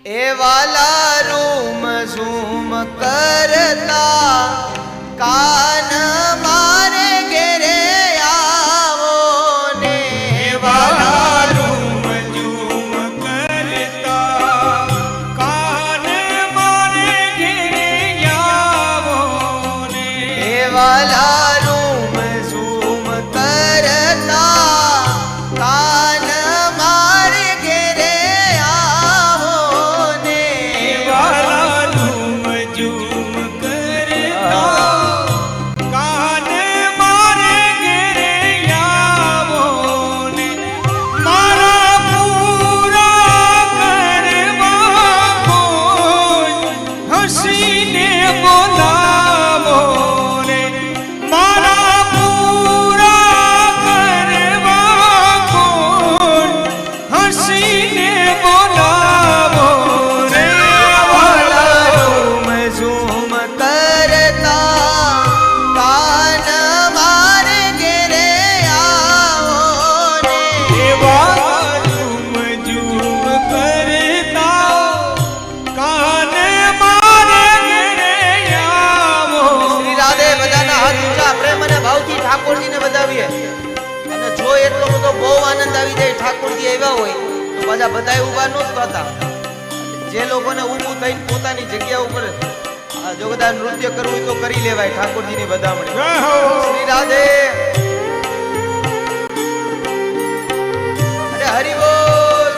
એ વાલા room zoom કરતા કાન મારે ઘેરે આવો ને વાલા રૂમ ઝૂમ કરતા કાન મારે ઘેરે આવો ને વાલા રૂમ ઝૂમ કરતા કાન મારે ઘેરે આવો ને વાલા રૂમ ઝૂમ કરતા કાન મારે ઘેરે આવો ને મારા પૂરા કરવા કોઈ હસીને બોલાવો ને મારા પૂરા કરવા કોઈ હસીને બોલાવો રે વાલા રૂમ ઝૂમ કરતા કાન મારે ઘેરે આવો ને વાલા રૂમ ઝૂમ કરતા કાન મારે ઘેરે આવો શ્રી રાધે બધાના હાથ ઊંચા પ્રેમ અને ભાવથી ઠાકોરજીને વધાવીએ અને જો એટલો બધો બહુ આનંદ આવી જાય ઠાકોરજી આવ્યા હોય તો પાછા બધાય ઊભા ન થતા જે લોકોને ઊભું થઈને પોતાની જગ્યા ઉપર જો કદાચ નૃત્ય કરવું હોય તો કરી લેવાય ઠાકોરજીની વધામણી શ્રી રાધે અરે હરિ બોલ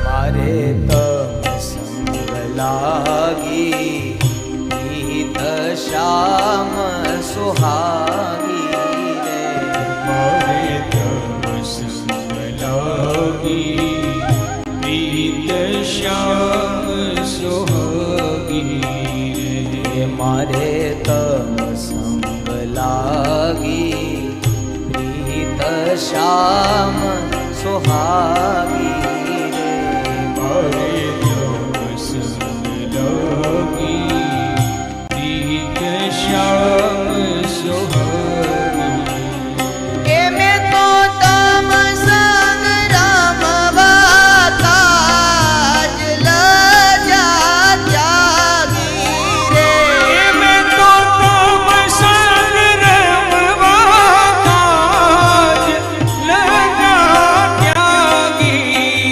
મારે તમ સંગ લાગી ગીત શ્યામ સુહાગી રે મારે તમ સંગ લાગી પ્રીત શ્યામ સુહાગી રે મારે તમ સંગ લાગી પ્રીત શ્યામ સુહાગી રે મારે તમ સંગ લાગી પ્રીત શ્યામ સુહાગી કે મેં તો તમ સંગ રમવા કાજ લજા ત્યાગી રે મેં તો તમ સંગ રમવા કાજ લગા ત્યાગી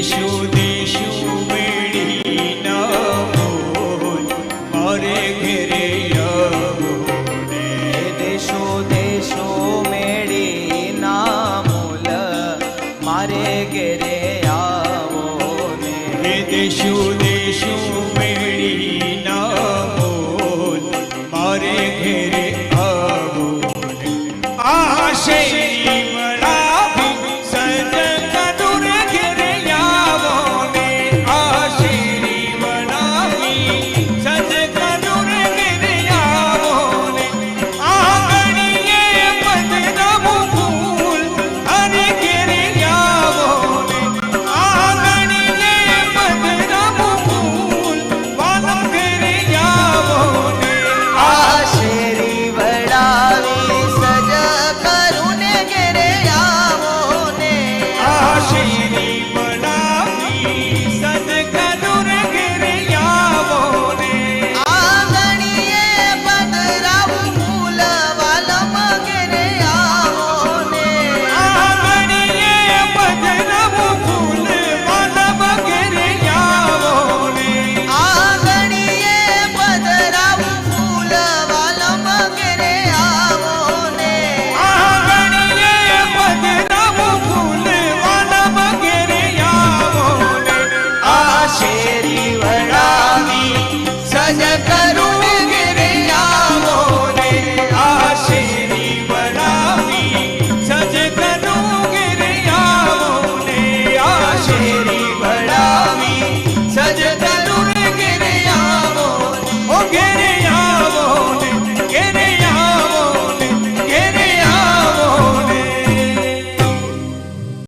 દેશો દેશો મેળી ના બોલ મારે ઘેરે આવો રે દેશો દેશો